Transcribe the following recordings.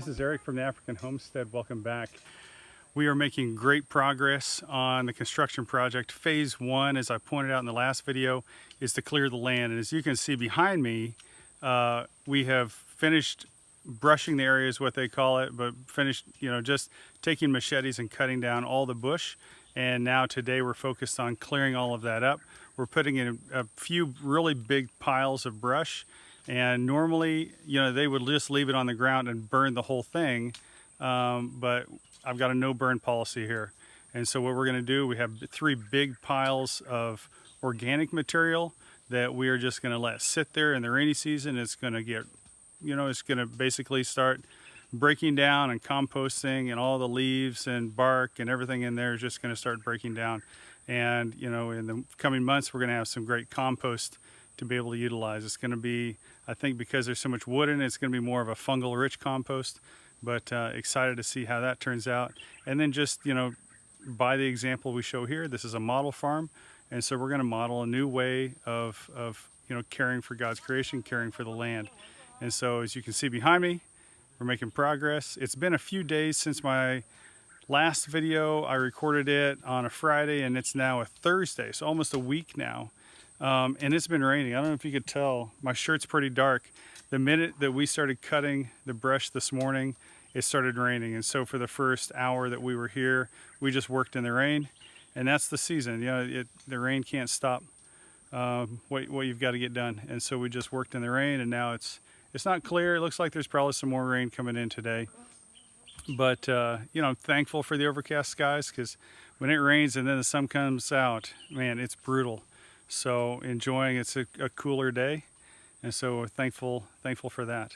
this is Eric from the African Homestead. Welcome back. We are making great progress on the construction project. Phase 1, as I pointed out in the last video, is to clear the land. And as you can see behind me, we have finished brushing the area is what they call it, but finished, just taking machetes and cutting down all the bush. And now today we're focused on clearing all of that up. We're putting in a few really big piles of brush. And normally, they would just leave it on the ground and burn the whole thing. But I've got a no burn policy here. And so what we're going to do, we have 3 big piles of organic material that we are just going to let sit there in the rainy season. It's going to get, it's going to basically start breaking down and composting, and all the leaves and bark and everything in there is just going to start breaking down. And, in the coming months, we're going to have some great compost to be able to utilize. It's going to be, I think, because there's so much wood in it, it's going to be more of a fungal rich compost. But excited to see how that turns out. And then just, by the example we show here, this is a model farm. And so we're going to model a new way of caring for God's creation, caring for the land. And so as you can see behind me, we're making progress. It's been a few days since my last video. I recorded it on a Friday and it's now a Thursday, so almost a week now. And it's been raining. I don't know if you could tell, my shirt's pretty dark. The minute that we started cutting the brush this morning, it started raining. And so for the first hour that we were here, we just worked in the rain. And that's the season. The rain can't stop what you've got to get done. And so we just worked in the rain, and now it's not clear. It looks like there's probably some more rain coming in today. But, I'm thankful for the overcast skies, because when it rains and then the sun comes out, man, it's brutal. So enjoying, it's a cooler day. And so we're thankful for that.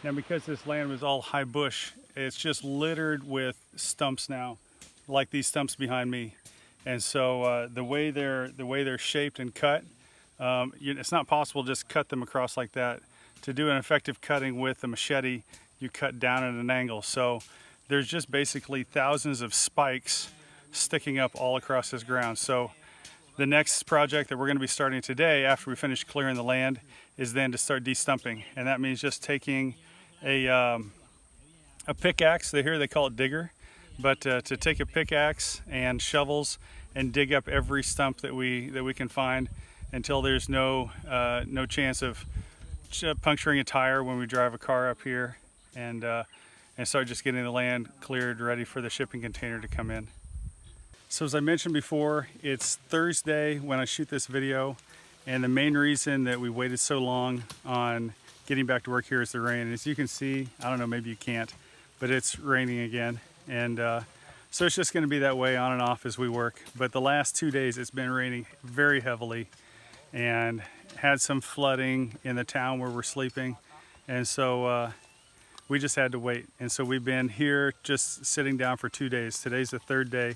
Now, because this land was all high bush, it's just littered with stumps now, like these stumps behind me. And so the way they're shaped and cut, it's not possible to just cut them across like that. To do an effective cutting with a machete, you cut down at an angle. So there's just basically thousands of spikes sticking up all across this ground. So the next project that we're going to be starting today, after we finish clearing the land, is then to start de-stumping. And that means just taking a pickaxe. Here they call it digger, but to take a pickaxe and shovels and dig up every stump that we can find until there's no chance of puncturing a tire when we drive a car up here, and start just getting the land cleared, ready for the shipping container to come in. So as I mentioned before, it's Thursday when I shoot this video, and the main reason that we waited so long on getting back to work here is the rain. And as you can see, I don't know, maybe you can't, but it's raining again. And so it's just going to be that way on and off as we work. But the last 2 days it's been raining very heavily, and had some flooding in the town where we're sleeping. And so we just had to wait. And so we've been here just sitting down for 2 days. Today's the 3rd day.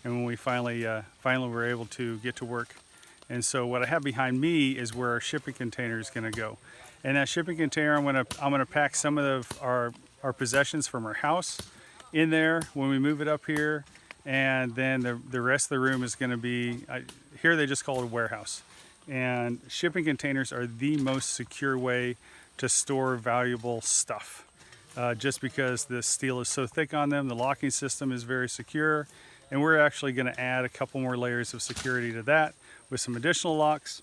And when we finally were able to get to work. And so what I have behind me is where our shipping container is going to go. And that shipping container, I'm going to pack some of our possessions from our house in there when we move it up here. And then the rest of the room is going to be, here they just call it a warehouse. And shipping containers are the most secure way to store valuable stuff. Just because the steel is so thick on them, the locking system is very secure. And we're actually going to add a couple more layers of security to that with some additional locks,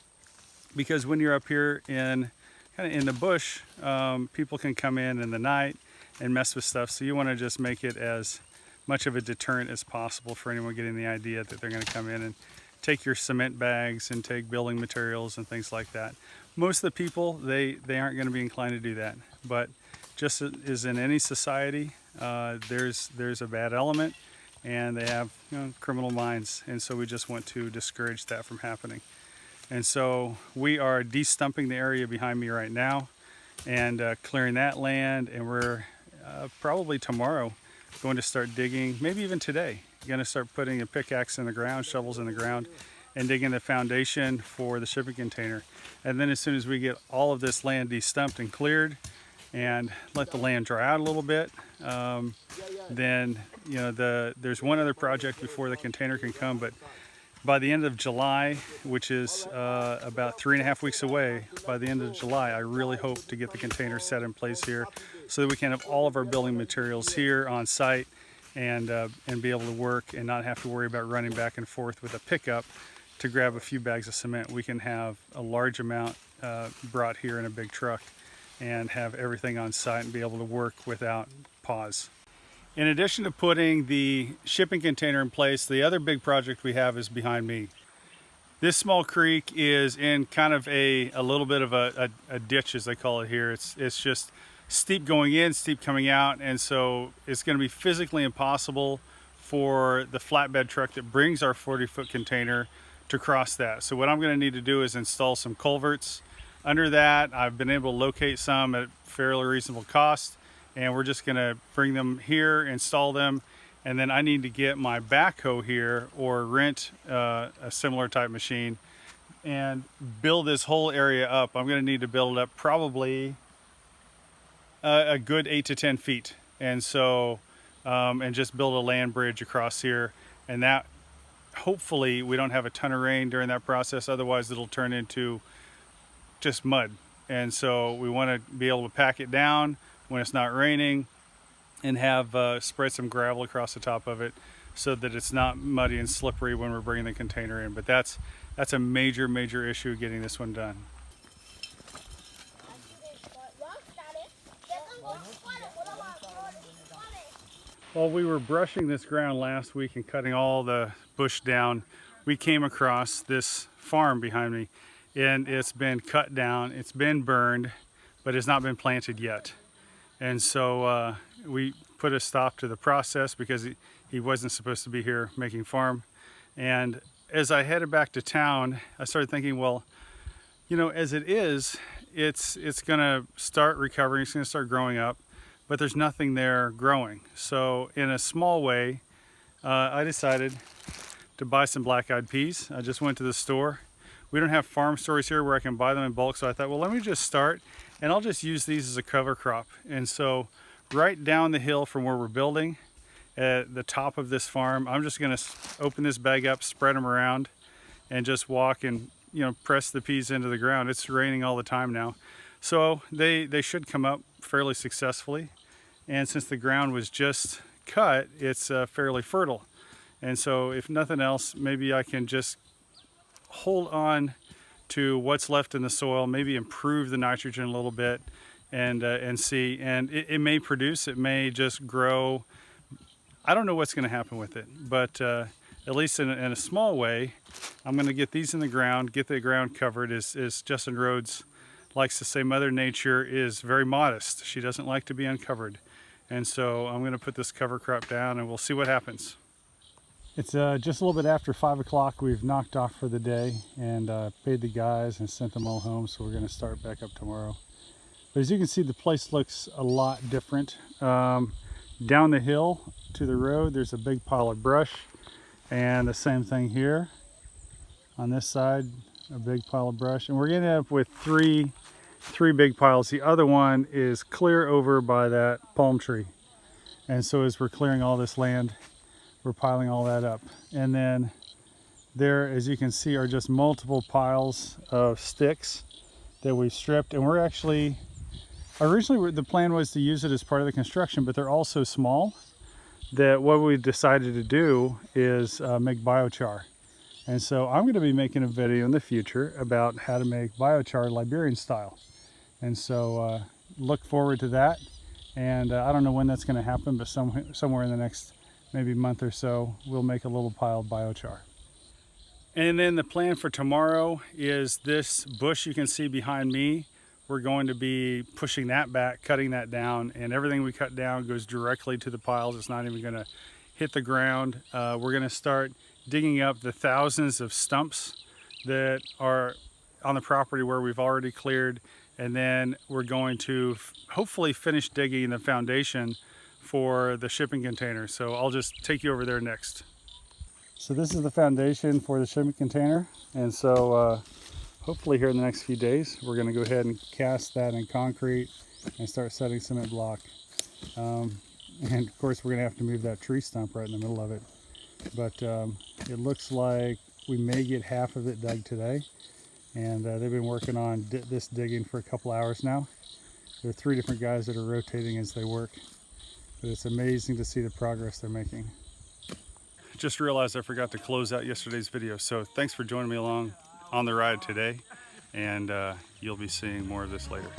because when you're up here in the bush, people can come in the night and mess with stuff. So you want to just make it as much of a deterrent as possible for anyone getting the idea that they're going to come in and take your cement bags and take building materials and things like that. Most of the people, they aren't going to be inclined to do that. But just as in any society, there's a bad element. And they have criminal minds, and so we just want to discourage that from happening. And so we are de-stumping the area behind me right now and clearing that land, and we're probably tomorrow going to start digging, maybe even today, going to start putting a pickaxe in the ground, shovels in the ground, and digging the foundation for the shipping container. And then as soon as we get all of this land de-stumped and cleared, and let the land dry out a little bit, then there's one other project before the container can come, but By the end of July, which is about 3.5 weeks away, by the end of July, I really hope to get the container set in place here so that we can have all of our building materials here on site and be able to work and not have to worry about running back and forth with a pickup to grab a few bags of cement. We can have a large amount brought here in a big truck and have everything on site and be able to work without pause. In addition to putting the shipping container in place, the other big project we have is behind me. This small creek is in kind of a little bit of a ditch, as they call it here. It's just steep going in, steep coming out, and so it's going to be physically impossible for the flatbed truck that brings our 40-foot container to cross that. So what I'm going to need to do is install some culverts under that. I've been able to locate some at fairly reasonable cost, and we're just going to bring them here, install them, and then I need to get my backhoe here or rent a similar type machine and build this whole area up. I'm going to need to build it up probably a good 8 to 10 feet, and so and just build a land bridge across here, and that hopefully we don't have a ton of rain during that process, otherwise it'll turn into just mud. And so we want to be able to pack it down when it's not raining and have spread some gravel across the top of it so that it's not muddy and slippery when we're bringing the container in. But that's a major issue getting this one done. While we were brushing this ground last week and cutting all the bush down, we came across this farm behind me, and it's been cut down, it's been burned, but it's not been planted yet. And so we put a stop to the process because he wasn't supposed to be here making farm. And as I headed back to town, I started thinking, well, you know, as it is, it's gonna start recovering, it's gonna start growing up, but there's nothing there growing. So in a small way, I decided to buy some black-eyed peas. I just went to the store. We don't have farm stores here where I can buy them in bulk, so I thought, well, let me just start and I'll just use these as a cover crop. And so right down the hill from where we're building, at the top of this farm, I'm just gonna open this bag up, spread them around, and just walk and, you know, press the peas into the ground. It's raining all the time now. So they should come up fairly successfully. And since the ground was just cut, it's fairly fertile. And so if nothing else, maybe I can just hold on to what's left in the soil, maybe improve the nitrogen a little bit and see. And it may produce, it may just grow. I don't know what's going to happen with it, but at least in a small way, I'm going to get these in the ground, get the ground covered. As Justin Rhodes likes to say, Mother Nature is very modest. She doesn't like to be uncovered. And so I'm going to put this cover crop down and we'll see what happens. It's just a little bit after 5 o'clock. We've knocked off for the day and paid the guys and sent them all home. So we're going to start back up tomorrow. But as you can see, the place looks a lot different. Down the hill to the road, there's a big pile of brush, and the same thing here. On this side, a big pile of brush, and we're going to end up with three big piles. The other one is clear over by that palm tree. And so as we're clearing all this land, we're piling all that up. And then there, as you can see, are just multiple piles of sticks that we've stripped. And we're actually, originally the plan was to use it as part of the construction, but they're all so small that what we decided to do is make bio-char. And so I'm going to be making a video in the future about how to make bio-char Liberian style. And so look forward to that. And I don't know when that's going to happen, but somewhere in the next maybe month or so, we'll make a little pile of biochar. And then the plan for tomorrow is this bush you can see behind me. We're going to be pushing that back, cutting that down, and everything we cut down goes directly to the piles. It's not even going to hit the ground. We're going to start digging up the thousands of stumps that are on the property where we've already cleared, and then we're going to hopefully finish digging the foundation for the shipping container. So I'll just take you over there next. So this is the foundation for the shipping container, and so hopefully here in the next few days we're going to go ahead and cast that in concrete and start setting cement block. And of course we're going to have to move that tree stump right in the middle of it. But it looks like We may get half of it dug today, and they've been working on this digging for a couple hours now. There are 3 different guys that are rotating as they work, but it's amazing to see the progress they're making. Just realized I forgot to close out yesterday's video, so thanks for joining me along on the ride today, and you'll be seeing more of this later.